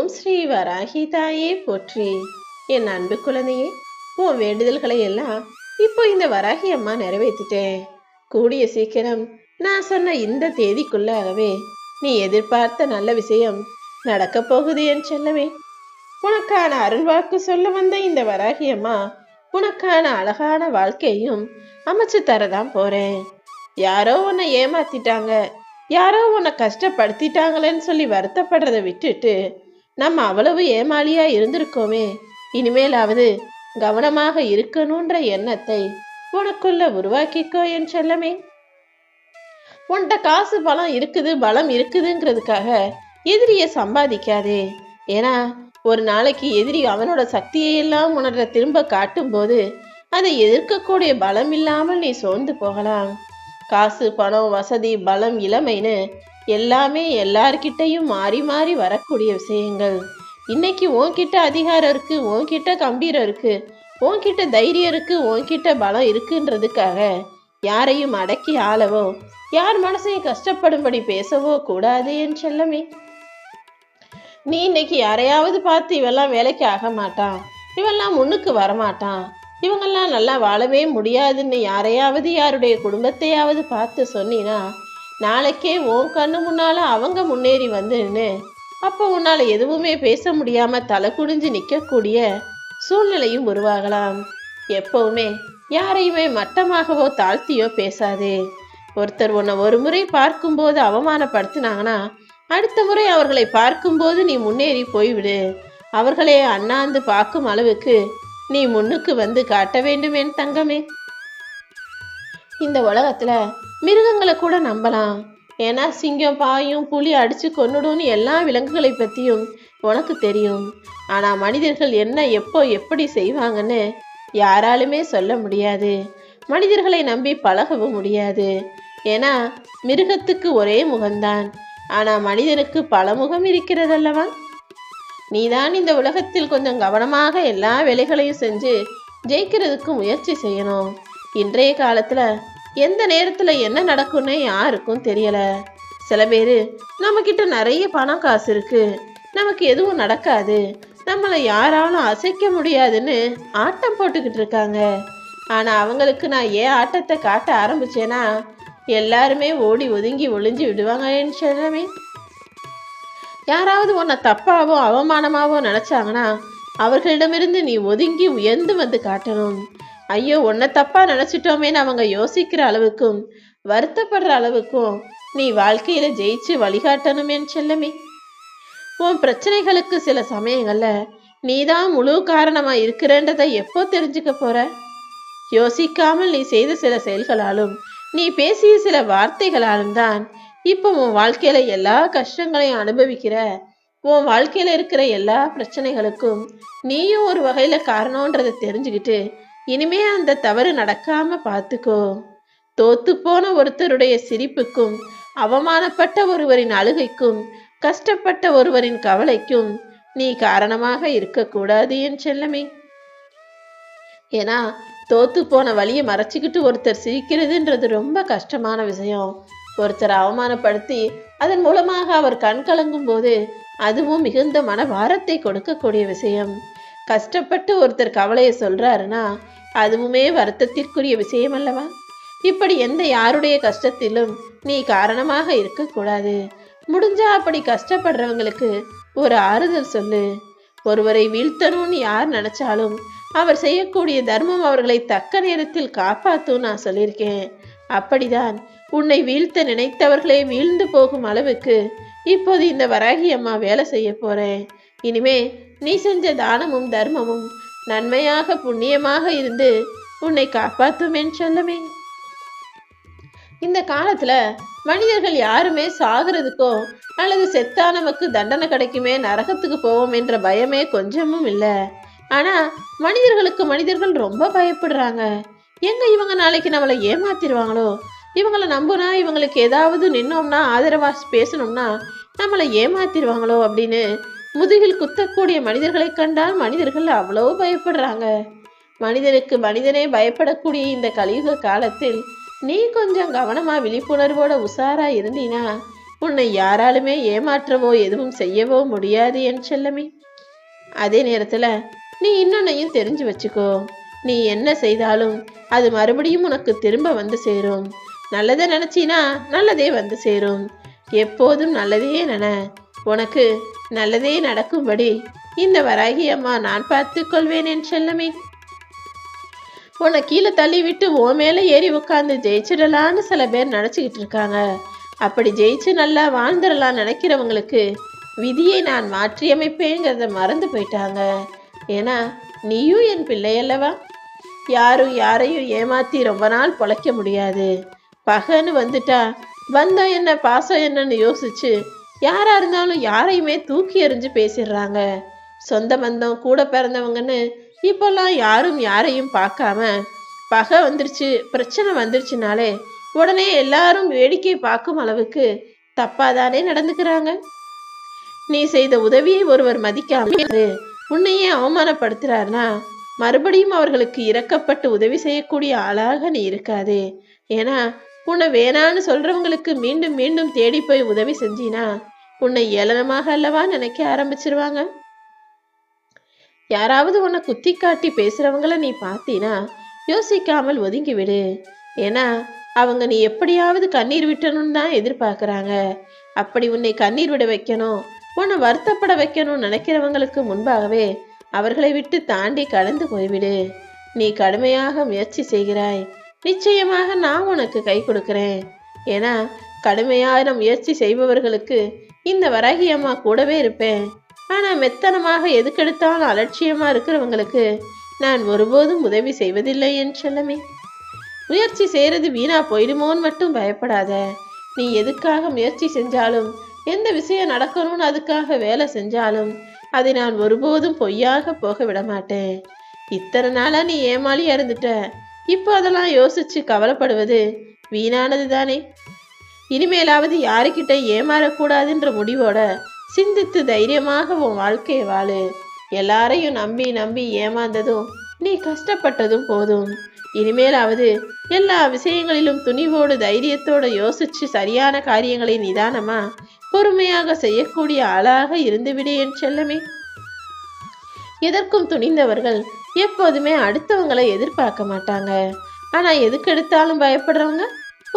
ஓம் ஸ்ரீ வராகி தாயே போற்றி. என் அன்பு குழந்தையே, உன் வேண்டுதல்களை எல்லாம் இப்போ இந்த வராகி அம்மா நிறைவேற்றிட்டேன். கூடிய சீக்கிரம் நான் சொன்ன இந்த தேதிக்குள்ளாகவே நீ எதிர்பார்த்த நல்ல விஷயம் நடக்க போகுது என் செல்லவே. உனக்கான அருள்வாக்கு சொல்ல வந்த இந்த வராகி அம்மா உனக்கான அழகான வாழ்க்கையும் அமைச்சு தரதான் போறேன். யாரோ உன்னை ஏமாத்திட்டாங்க, யாரோ உன்னை கஷ்டப்படுத்திட்டாங்களேன்னு சொல்லி வருத்தப்படுறத விட்டுட்டு நம்ம அவ்வளவு ஏமாளியா இருந்திருக்கோமே, இனிமேலாவது கவனமாக இருக்கணும்ன்ற எண்ணத்தை உனக்குள்ள உருவாக்கிக்கோ என் செல்லமே. உன்கிட்ட காசு பலம் இருக்குது, பலம் இருக்குதுங்கிறதுக்காக எதிரியை சம்பாதிக்காதே. ஏன்னா ஒரு நாளைக்கு எதிரி அவனோட சக்தியை எல்லாம் உணர்ற திரும்ப காட்டும் போது அதை எதிர்க்கக்கூடிய பலம் இல்லாமல் நீ சோர்ந்து போகலாம். காசு பணம் வசதி பலம் இளமைன்னு எல்லாமே எல்லார்கிட்டையும் மாறி மாறி வரக்கூடிய விஷயங்கள். இன்னைக்கு உன்கிட்ட அதிகாரம் இருக்கு, உன்கிட்ட கம்பீரம் இருக்கு, உன்கிட்ட தைரியம் இருக்கு, உன்கிட்ட பலம் இருக்குன்றதுக்காக யாரையும் அடக்கி ஆளவோ யார் மனசையும் கஷ்டப்படும்படி பேசவோ கூடாது என் செல்லமே. நீ இன்னைக்கு யாரையாவது பார்த்து இவெல்லாம் வேலைக்கு ஆக மாட்டான், இவெல்லாம் முன்னுக்கு வரமாட்டான், இவங்கெல்லாம் நல்லா வாழவே முடியாதுன்னு யாரையாவது யாருடைய குடும்பத்தையாவது பார்த்து சொன்னீனா, நாளைக்கே உன் கண்ணு முன்னால அவங்க முன்னேறி வந்துன்னு அப்போ உன்னால எதுவுமே பேச முடியாம தலை குடிஞ்சு நிற்கக்கூடிய சூழ்நிலையும் உருவாகலாம். எப்பவுமே யாரையுமே மட்டமாகவோ தாழ்த்தியோ பேசாதே. ஒருத்தர் உன்னை ஒரு முறை பார்க்கும்போது அவமானப்படுத்தினாங்கன்னா அடுத்த முறை அவர்களை பார்க்கும்போது நீ முன்னேறி போய்விடு. அவர்களே அண்ணாந்து பார்க்கும் அளவுக்கு நீ முன்னுக்கு வந்து காட்ட வேண்டும் என் தங்கமே. இந்த உலகத்துல மிருகங்களை கூட நம்பலாம். ஏன்னா சிங்கம் பாயும் புலி அடிச்சு கொன்னுடும்னு எல்லா விலங்குகளை பத்தியும் உனக்கு தெரியும். ஆனா மனிதர்கள் என்ன எப்போ எப்படி செய்வாங்கன்னு யாராலுமே சொல்ல முடியாது. மனிதர்களை நம்பி பழகவும் முடியாது. ஏன்னா மிருகத்துக்கு ஒரே முகம்தான், ஆனா மனிதனுக்கு பல முகம் இருக்கிறதல்லவா. நீதான் இந்த உலகத்தில் கொஞ்சம் கவனமாக எல்லா வேலைகளையும் செஞ்சு ஜெயிக்கிறதுக்கு முயற்சி செய்யணும். இன்றைய காலத்துல எந்த நேரத்துல என்ன நடக்கும்னு யாருக்கும் தெரியல. சில பேரு நம்ம கிட்ட நிறைய பணம் காசு இருக்கு, நமக்கு எதுவும் நடக்காது, நம்மளை யாராலும் அசைக்க முடியாதுன்னு ஆட்டம் போட்டுக்கிட்டு இருக்காங்க. ஆனா அவங்களுக்கு நான் ஏன் ஆட்டத்தை காட்ட ஆரம்பிச்சேன்னா எல்லாருமே ஓடி ஒதுங்கி ஒளிஞ்சு விடுவாங்க என் செல்லமே. யாராவது உன்னை தப்பாவோ அவமானமாவோ நினைச்சாங்கன்னா அவர்களிடமிருந்து நீ ஒதுங்கி உயர்ந்து வந்து காட்டணும். ஐயோ உன்னை தப்பா நினைச்சிட்டோமேன்னு அவங்க யோசிக்கிற அளவுக்கும் வருத்தப்படுற அளவுக்கும் நீ வாழ்க்கையில ஜெயிச்சு வழிகாட்டணும் என் செல்லமே. உன் பிரச்சனைகளுக்கு சில சமயங்கள்ல நீதான் முழு காரணமா இருக்கிறன்றதை எப்போ தெரிஞ்சுக்க போற? யோசிக்காமல் நீ செய்த சில செயல்களாலும் நீ பேசிய சில வார்த்தைகளாலும் தான் இப்போ உன் வாழ்க்கையில எல்லா கஷ்டங்களையும் அனுபவிக்கிற. உன் வாழ்க்கையில இருக்கிற எல்லா பிரச்சனைகளுக்கும் நீயும் ஒரு வகையில காரணம்ன்றதை தெரிஞ்சுக்கிட்டு இனிமே அந்த தவறு நடக்காம பார்த்துக்கோ. தோத்து போன ஒருத்தருடைய சிரிப்புக்கும் அவமானப்பட்ட ஒருவரின் அழுகைக்கும் கஷ்டப்பட்ட ஒருவரின் கவலைக்கும் நீ காரணமாக இருக்கக்கூடாது என் செல்லமே. ஏன்னா தோத்து போன வழியை மறைச்சிக்கிட்டு ஒருத்தர் சிரிக்கிறதுன்றது ரொம்ப கஷ்டமான விஷயம். ஒருத்தர் அவமானப்படுத்தி அதன் மூலமாக அவர் கண் கலங்கும் போது அதுவும் மிகுந்த மன பாரத்தை கொடுக்கக்கூடிய விஷயம். கஷ்டப்பட்டு ஒருத்தர் கவலையை சொல்றாருன்னா அதுவுமே வருத்தத்திற்குரிய விஷயம் அல்லவா. இப்படி எந்த யாருடைய கஷ்டத்திலும் நீ காரணமாக இருக்கக்கூடாது. முடிஞ்சா அப்படி கஷ்டப்படுறவங்களுக்கு ஒரு ஆறுதல் சொல்லு. ஒருவரை வீழ்த்தணும்னு யார் நினைச்சாலும் அவர் செய்யக்கூடிய தர்மம் அவர்களை தக்க நேரத்தில் காப்பாத்தும் நான் சொல்லியிருக்கேன். அப்படிதான் உன்னை வீழ்த்த நினைத்தவர்களே வீழ்ந்து போகும் அளவுக்கு இப்போது இந்த வராகி அம்மா வேலை செய்ய போறேன். இனிமே நீ செஞ்ச தானமும் தர்மமும் நன்மையாக புண்ணியமாக இருந்து உன்னை காப்பாத்தும் என் செல்லமே. இந்த காலத்துல மனிதர்கள் யாருமே சாகிறதுக்கோ அல்லது செத்தா நமக்கு தண்டனை கிடைக்குமே நரகத்துக்கு போவோம் என்ற பயமே கொஞ்சமும் இல்லை. ஆனா மனிதர்களுக்கு மனிதர்கள் ரொம்ப பயப்படுறாங்க. எங்க இவங்க நாளைக்கு நம்மளை ஏமாத்திடுவாங்களோ, இவங்களை நம்புனா இவங்களுக்கு ஏதாவது நின்னோம்னா ஆதரவா பேசணும்னா நம்மளை ஏமாத்திடுவாங்களோ அப்படின்னு முதுகில் குத்தக்கூடிய மனிதர்களை கண்டால் மனிதர்கள் அவ்வளோ பயப்படுறாங்க. மனிதனுக்கு மனிதனே பயப்படக்கூடிய இந்த கலியுக காலத்தில் நீ கொஞ்சம் கவனமா விழிப்புணர்வோட உஷாரா இருந்தீனா உன்னை யாராலுமே ஏமாற்றவோ எதுவும் செய்யவோ முடியாது என் செல்லமே. அதே நேரத்துல நீ இன்னொன்னையும் தெரிஞ்சு வச்சுக்கோ. நீ என்ன செய்தாலும் அது மறுபடியும் உனக்கு திரும்ப வந்து சேரும். நல்லதை நினைச்சினா நல்லதே வந்து சேரும். எப்போதும் நல்லதே நின. உனக்கு நல்லதே நடக்கும்படி இந்த வராகி அம்மா நான் பார்த்து கொள்வேன் என் செல்லமே. உன்னை கீழே தள்ளி விட்டு ஓ மேல ஏறி உட்காந்து ஜெயிச்சிடலான்னு சில பேர் நினைச்சுக்கிட்டு இருக்காங்க. அப்படி ஜெயிச்சு நல்லா வாழ்ந்துடலாம் நினைக்கிறவங்களுக்கு விதியை நான் மாற்றியமைப்பேங்கிறத மறந்து போயிட்டாங்க. ஏன்னா நீயும் என் பிள்ளை அல்லவா. யாரும் யாரையும் ஏமாத்தி ரொம்ப நாள் பொழைக்க முடியாது. பகன்னு வந்துட்டா பந்தம் என்ன பாசம் என்னன்னு யோசிச்சு யாரா இருந்தாலும் யாரையுமே தூக்கி எறிஞ்சு பேசிடுறாங்க. சொந்த பந்தம் கூட பிறந்தவங்கன்னு இப்பெல்லாம் யாரும் யாரையும் பார்க்காம பகை வந்துருச்சு பிரச்சனை வந்துருச்சுனாலே உடனே எல்லாரும் வேடிக்கை பார்க்கும் அளவுக்கு தப்பாதானே நடந்துக்கிறாங்க. நீ செய்த உதவியை ஒருவர் மதிக்காம உன்னையே அவமானப்படுத்துறாருனா மறுபடியும் அவர்களுக்கு இரக்கப்பட்டு உதவி செய்யக்கூடிய ஆளாக நீ இருக்காதே. ஏன்னா உன்னை வேணான்னு சொல்றவங்களுக்கு மீண்டும் மீண்டும் தேடி போய் உதவி செஞ்சினா உன்னை ஏளனமாக அல்லவா நினைக்க ஆரம்பிச்சிருவாங்க. யாராவது உன்னை குத்தி காட்டி பேசுறவங்கள நீ பார்த்தீனா யோசிக்காமல் ஒதுங்கி விடு. ஏன்னா அவங்க நீ எப்படியாவது கண்ணீர் விட்டணும்னு தான் எதிர்பார்க்கறாங்க. அப்படி உன்னை கண்ணீர் விட வைக்கணும், உன்னை வருத்தப்பட வைக்கணும்னு நினைக்கிறவங்களுக்கு முன்பாகவே அவர்களை விட்டு தாண்டி கடந்து போய்விடு. நீ கடுமையாக முயற்சி செய்கிறாய், நிச்சயமாக நான் உனக்கு கை கொடுக்கிறேன். ஏன்னா கடுமையான முயற்சி செய்பவர்களுக்கு இந்த வராகி அம்மா கூடவே இருப்பேன். ஆனா மெத்தனமாக எதுக்கெடுத்தாலும் அலட்சியமா இருக்கிறவங்களுக்கு நான் ஒருபோதும் உதவி செய்வதில்லை என் செல்லமே. முயற்சி செய்யறது வீணா போயிடுமோன்னு மட்டும் பயப்படாத. நீ எதுக்காக முயற்சி செஞ்சாலும் எந்த விஷயம் நடக்கணும்னு அதுக்காக வேலை செஞ்சாலும் அதை நான் ஒருபோதும் பொய்யாக போக விட மாட்டேன். இத்தனை நாளா நீ ஏமாளியா இருந்துட்ட, இப்போ அதெல்லாம் யோசிச்சு கவலைப்படுவது வீணானது தானே. இனிமேலாவது யாருக்கிட்ட ஏமாறக்கூடாதுன்ற முடிவோட சிந்தித்து தைரியமாக உன் வாழ்க்கையை வாழு. எல்லாரையும் நம்பி நம்பி ஏமாந்ததும் நீ கஷ்டப்பட்டதும் போதும். இனிமேலாவது எல்லா விஷயங்களிலும் துணிவோடு தைரியத்தோட யோசிச்சு சரியான காரியங்களை நிதானமா பொறுமையாக செய்யக்கூடிய ஆளாக இருந்துவிடு என் செல்லமே. எதற்கும் துணிந்தவர்கள் எப்போதுமே அடுத்தவங்களை எதிர்பார்க்க மாட்டாங்க. ஆனா எதுக்கெடுத்தாலும் பயப்படுறவங்க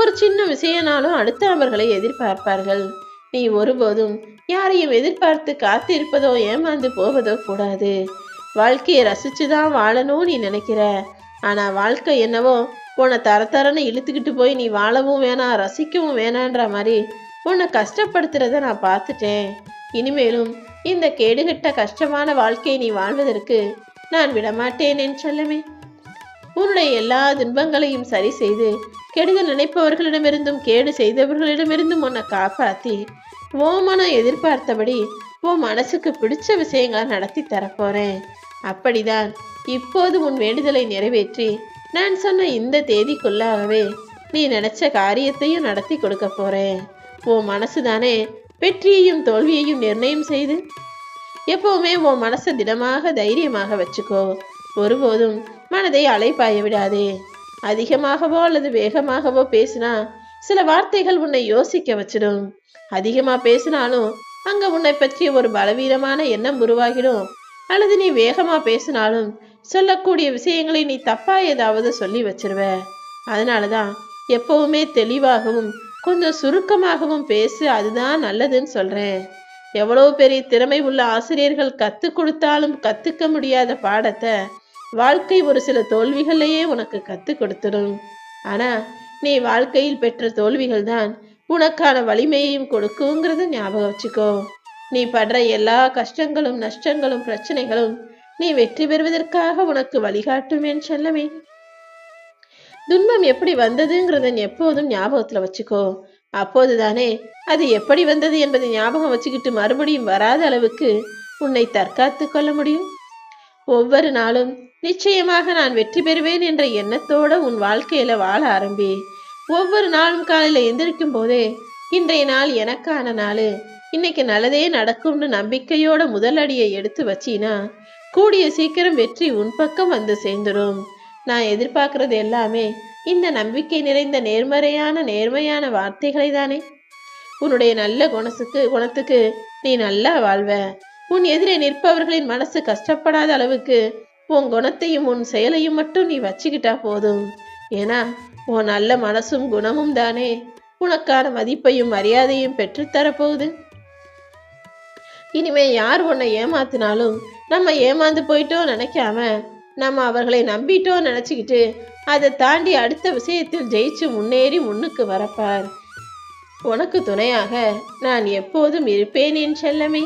ஒரு சின்ன விஷயனாலும் அடுத்தவர்களை எதிர்பார்ப்பார்கள். நீ ஒருபோதும் யாரையும் எதிர்பார்த்து காத்திருப்பதோ ஏமாந்து போவதோ கூடாது. வாழ்க்கையை ரசிச்சுதான் வாழணும் நீ நினைக்கிற. ஆனா வாழ்க்கை என்னவோ உன்னை தரன்னு இழுத்துக்கிட்டு போய் நீ வாழவும் வேணாம் ரசிக்கவும் வேணான்ற மாதிரி உன்னை கஷ்டப்படுத்துறத நான் பார்த்துட்டேன். இனிமேலும் இந்த கேடுகட்ட கஷ்டமான வாழ்க்கையை நீ வாழ்வதற்கு நான் விடமாட்டேன் என் செல்லமே. உன்னுடைய எல்லா துன்பங்களையும் சரி செய்து கெடுதல் நினைப்பவர்களிடமிருந்தும் கேடு செய்தவர்களிடமிருந்தும் உன்னை காப்பாத்தி ஓ மனம் எதிர்பார்த்தபடி உன் மனசுக்கு பிடிச்ச விஷயங்களை நடத்தி தரப்போறேன். அப்படிதான் இப்போது உன் வேண்டுதலை நிறைவேற்றி நான் சொன்ன இந்த தேதிக்குள்ளாகவே நீ நினைச்ச காரியத்தையும் நடத்தி கொடுக்க போறேன். உன் மனசுதானே வெற்றியையும் தோல்வியையும் நிர்ணயம் செய்து. எப்பவுமே உன் மனசை திடமாக தைரியமாக வச்சுக்கோ. ஒருபோதும் மனதை அலைப்பாய விடாதே. அதிகமாகவோ அல்லது வேகமாகவோ பேசினா சில வார்த்தைகள் உன்னை யோசிக்க வச்சிடும். அதிகமா பேசினாலும் அங்க உன்னை பற்றிய ஒரு பலவீனமான எண்ணம் உருவாகிடும். அல்லது நீ வேகமா பேசினாலும் சொல்லக்கூடிய விஷயங்களை நீ தப்பா ஏதாவது சொல்லி வச்சிருவ. அதனாலதான் எப்பவுமே தெளிவாகவும் கொஞ்சம் சுருக்கமாகவும் பேசு, அதுதான் நல்லதுன்னு சொல்றேன். எவ்வளவு பெரிய திறமை உள்ள ஆசிரியர்கள் கத்து கொடுத்தாலும் கத்துக்க முடியாத பாடத்தை வாழ்க்கை ஒரு சில தோல்விகளையே உனக்கு கத்து கொடுத்துடும். ஆனா நீ வாழ்க்கையில் பெற்ற தோல்விகள் தான் உனக்கான வலிமையையும் கொடுக்குங்கிறத ஞாபகம் வச்சுக்கோ. நீ படுற எல்லா கஷ்டங்களும் நஷ்டங்களும் பிரச்சனைகளும் நீ வெற்றி பெறுவதற்காக உனக்கு வழிகாட்டும் என் செல்லமே. துன்பம் எப்படி வந்ததுங்கிறத எப்போதும் ஞாபகத்துல வச்சுக்கோ. அப்போதுதானே அது எப்படி வந்தது என்பதை ஞாபகம் வச்சுக்கிட்டு மறுபடியும் வராத அளவுக்கு உன்னை தற்காத்து கொள்ள முடியும். ஒவ்வொரு நாளும் நிச்சயமாக நான் வெற்றி பெறுவேன் என்ற எண்ணத்தோட உன் வாழ்க்கையில வாழ ஆரம்பி. ஒவ்வொரு நாளும் காலையில எந்திரிக்கும் போதே இன்றைய நாள் எனக்கான நாள், இன்னைக்கு நல்லதே நடக்கும்னு நம்பிக்கையோட முதல் அடியை எடுத்து வச்சினா கூடிய சீக்கிரம் வெற்றி உன் பக்கம் வந்து சேர்ந்துடும். நான் எதிர்பார்க்கறது எல்லாமே இந்த நம்பிக்கை நிறைந்த நேர்மையான வார்த்தைகளை தானே. உன்னுடைய நல்ல குணத்துக்கு நீ நல்லா வாழ்வ. உன் எதிரே நிற்பவர்களின் மனசு கஷ்டப்படாத அளவுக்கு உன் குணத்தையும் உன் செயலையும் மட்டும் நீ வச்சுக்கிட்டா போதும். ஏன்னா உன் நல்ல மனசும் குணமும் தானே உனக்கான மதிப்பையும் மரியாதையும் பெற்றுத்தரப்போகுது. இனிமே யார் உன்னை ஏமாத்தினாலும் நம்ம ஏமாந்து போயிட்டோம் நினைக்காம, நம்ம அவர்களை நம்பிட்டோம் நினைச்சுக்கிட்டு அதை தாண்டி அடுத்த விஷயத்தில் ஜெயிச்சு முன்னேறி முன்னுக்கு வரப்பார். உனக்கு துணையாக நான் எப்போதும் இருப்பேன் என் செல்லமே.